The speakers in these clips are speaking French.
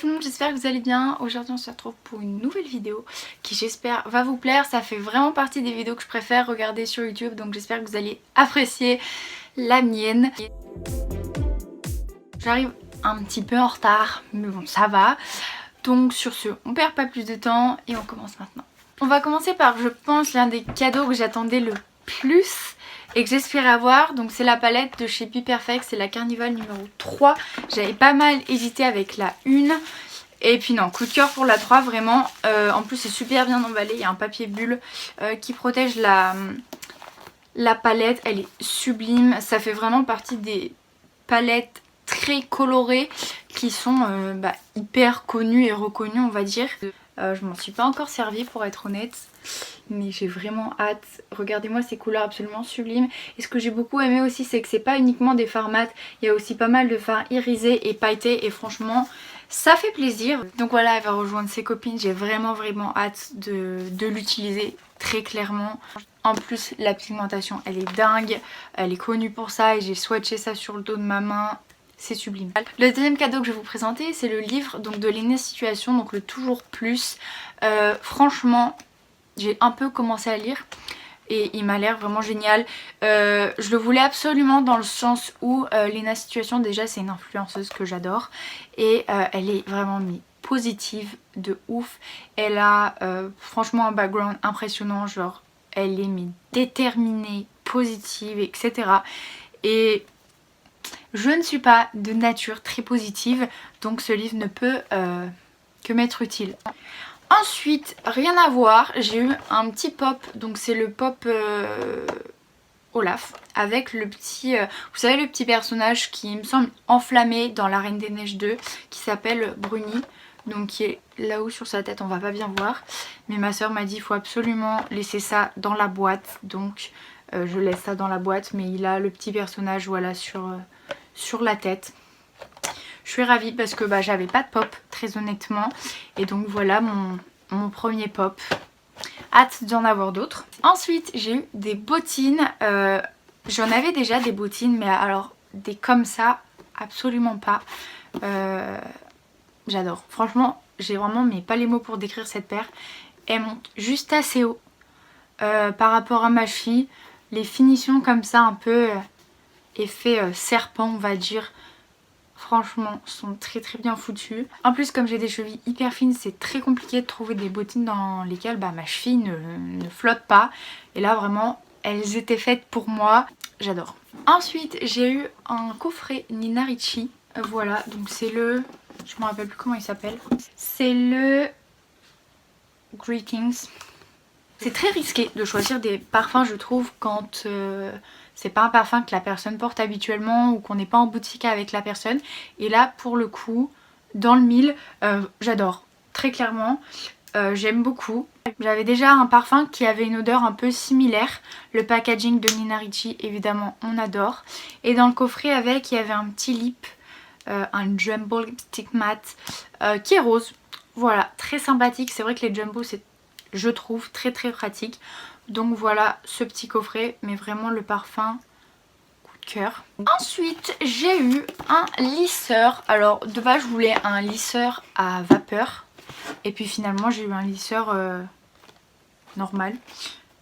tout le monde, j'espère que vous allez bien. Aujourd'hui on se retrouve pour une nouvelle vidéo qui j'espère va vous plaire. Ça fait vraiment partie des vidéos que je préfère regarder sur YouTube, donc j'espère que vous allez apprécier la mienne. J'arrive un petit peu en retard, mais bon ça va. Donc sur ce, on perd pas plus de temps et on commence maintenant. On va commencer par, je pense, l'un des cadeaux que j'attendais le plus et que j'espérais avoir. Donc c'est la palette de chez Be Perfect, c'est la Carnival numéro 3. J'avais pas mal hésité avec la 1. Et puis non, coup de cœur pour la 3 vraiment. En plus c'est super bien emballé, il y a un papier bulle qui protège la palette. Elle est sublime, ça fait vraiment partie des palettes très colorées qui sont hyper connues et reconnues, on va dire. Je m'en suis pas encore servie pour être honnête, mais j'ai vraiment hâte. Regardez-moi ces couleurs absolument sublimes. Et ce que j'ai beaucoup aimé aussi, c'est que c'est pas uniquement des fards mat, il y a aussi pas mal de fards irisés et pailletés, et franchement ça fait plaisir. Donc voilà, elle va rejoindre ses copines, j'ai vraiment hâte de l'utiliser très clairement. En plus la pigmentation elle est dingue, elle est connue pour ça et j'ai swatché ça sur le dos de ma main. C'est sublime. Le deuxième cadeau que je vais vous présenter, c'est le livre donc de Lena Situation, donc le Toujours Plus. Franchement, j'ai un peu commencé à lire et il m'a l'air vraiment génial. Je le voulais absolument dans le sens où Lena Situation, déjà c'est une influenceuse que j'adore et elle est vraiment positive de ouf. Elle a franchement un background impressionnant, genre elle est déterminée, positive, etc. Et je ne suis pas de nature très positive, donc ce livre ne peut que m'être utile. Ensuite, rien à voir, j'ai eu un petit pop, donc c'est le pop Olaf, avec le petit, vous savez le petit personnage qui me semble enflammé dans La Reine des Neiges 2, qui s'appelle Bruni, donc qui est là-haut sur sa tête, on va pas bien voir, mais ma soeur m'a dit il faut absolument laisser ça dans la boîte, donc je laisse ça dans la boîte, mais il a le petit personnage voilà sur la tête. Je suis ravie parce que j'avais pas de pop très honnêtement, et donc voilà mon premier pop. Hâte d'en avoir d'autres. Ensuite j'ai eu des bottines, j'en avais déjà des bottines, mais alors des comme ça absolument pas. J'adore, franchement j'ai vraiment pas les mots pour décrire cette paire. Elle monte juste assez haut par rapport à ma cheville, les finitions comme ça un peu effet serpent on va dire, franchement sont très bien foutues. En plus comme j'ai des chevilles hyper fines, c'est très compliqué de trouver des bottines dans lesquelles ma cheville ne flotte pas, et là vraiment elles étaient faites pour moi, j'adore. Ensuite j'ai eu un coffret Nina Ricci, voilà, donc c'est le, je me rappelle plus comment il s'appelle, c'est le Greetings. C'est très risqué de choisir des parfums je trouve quand c'est pas un parfum que la personne porte habituellement ou qu'on n'est pas en boutique avec la personne. Et là pour le coup dans le mille j'adore très clairement, j'aime beaucoup. J'avais déjà un parfum qui avait une odeur un peu similaire, le packaging de Nina Ricci évidemment on adore. Et dans le coffret avec il y avait un petit lip, un Jumbo Lipstick Matte qui est rose. Voilà, très sympathique, c'est vrai que les Jumbo c'est, je trouve, très pratique. Donc voilà ce petit coffret, mais vraiment le parfum coup de cœur. Ensuite j'ai eu un lisseur. Alors de base je voulais un lisseur à vapeur, et puis finalement j'ai eu un lisseur normal,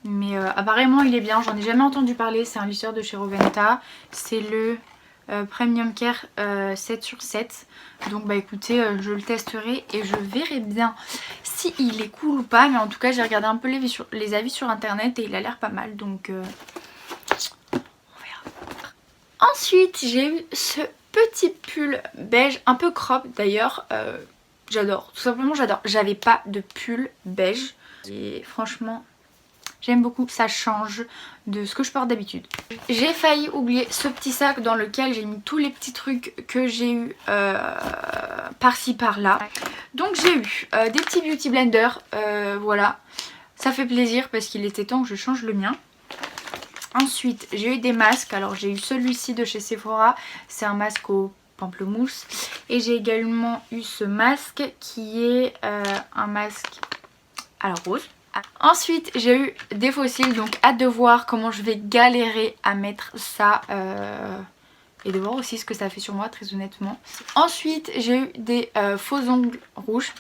mais apparemment il est bien, j'en ai jamais entendu parler. C'est un lisseur de chez Roventa, c'est le Premium Care 7/7. Donc écoutez, je le testerai et je verrai bien si il est cool ou pas, mais en tout cas j'ai regardé un peu les avis sur internet et il a l'air pas mal, donc on verra. Ensuite j'ai eu ce petit pull beige, un peu crop d'ailleurs, j'adore, tout simplement j'adore. J'avais pas de pull beige et franchement j'aime beaucoup, ça change de ce que je porte d'habitude. J'ai failli oublier ce petit sac dans lequel j'ai mis tous les petits trucs que j'ai eu par-ci par-là. Donc j'ai eu des petits beauty blenders, voilà, ça fait plaisir parce qu'il était temps que je change le mien. Ensuite j'ai eu des masques, alors j'ai eu celui-ci de chez Sephora, c'est un masque au pamplemousse. Et j'ai également eu ce masque qui est un masque à la rose. Ensuite j'ai eu des fossiles, donc hâte de voir comment je vais galérer à mettre ça et de voir aussi ce que ça fait sur moi, très honnêtement. Ensuite j'ai eu des faux ongles rouges.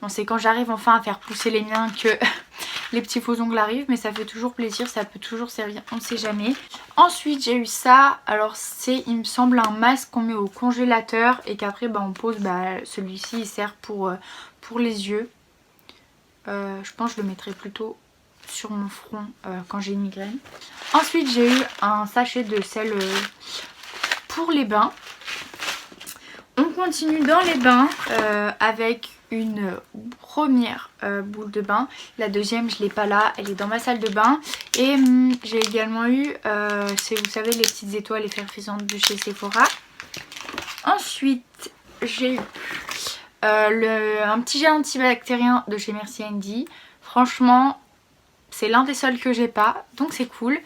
Bon, c'est quand j'arrive enfin à faire pousser les miens que les petits faux ongles arrivent, mais ça fait toujours plaisir, ça peut toujours servir, on ne sait jamais. Ensuite j'ai eu ça, alors c'est il me semble un masque qu'on met au congélateur et qu'après on pose, celui-ci il sert pour les yeux. Je pense que je le mettrai plutôt sur mon front quand j'ai une migraine. Ensuite j'ai eu un sachet de sel pour les bains. On continue dans les bains avec une première boule de bain. La deuxième je l'ai pas là, elle est dans ma salle de bain. Et j'ai également eu, vous savez, les petites étoiles effervescentes de chez Sephora. Ensuite j'ai eu un petit gel antibactérien de chez Merci Handy. Franchement c'est l'un des seuls que j'ai pas, donc c'est cool.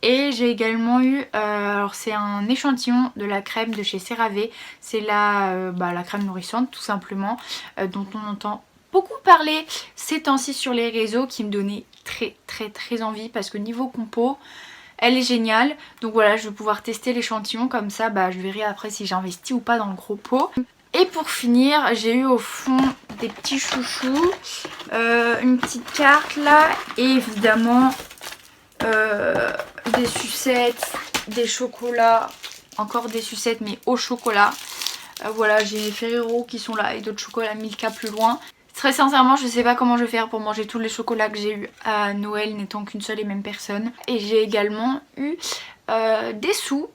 Et j'ai également eu, alors c'est un échantillon de la crème de chez CeraVe. C'est la crème nourrissante tout simplement, dont on entend beaucoup parler ces temps-ci sur les réseaux, qui me donnait très envie parce que niveau compo elle est géniale. Donc voilà, je vais pouvoir tester l'échantillon, comme ça je verrai après si j'investis ou pas dans le gros pot. Et pour finir, j'ai eu au fond des petits chouchous, une petite carte là, et évidemment des sucettes, des chocolats, encore des sucettes mais au chocolat. Voilà, j'ai mes Ferrero qui sont là et d'autres chocolats Milka plus loin. Très sincèrement, je sais pas comment je vais faire pour manger tous les chocolats que j'ai eu à Noël, n'étant qu'une seule et même personne. Et j'ai également eu des sous.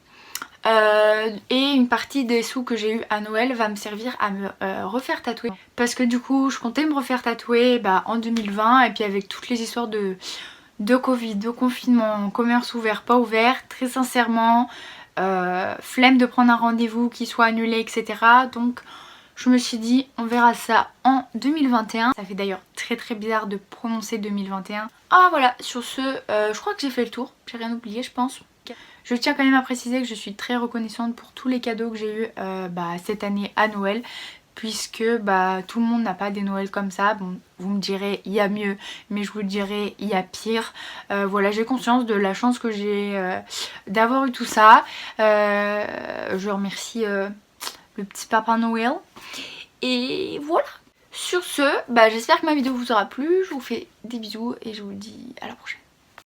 Et une partie des sous que j'ai eu à Noël va me servir à me refaire tatouer, parce que du coup je comptais me refaire tatouer en 2020, et puis avec toutes les histoires de Covid, de confinement, commerce ouvert, pas ouvert, très sincèrement flemme de prendre un rendez-vous qui soit annulé, etc. Donc je me suis dit on verra ça en 2021. Ça fait d'ailleurs très bizarre de prononcer 2021. Ah voilà, sur ce je crois que j'ai fait le tour, j'ai rien oublié je pense. Je tiens quand même à préciser que je suis très reconnaissante pour tous les cadeaux que j'ai eu cette année à Noël, puisque tout le monde n'a pas des Noëls comme ça. Bon, vous me direz il y a mieux, mais je vous dirai il y a pire. Voilà, j'ai conscience de la chance que j'ai d'avoir eu tout ça. Je remercie le petit Papa Noël. Et voilà. Sur ce, j'espère que ma vidéo vous aura plu. Je vous fais des bisous et je vous dis à la prochaine.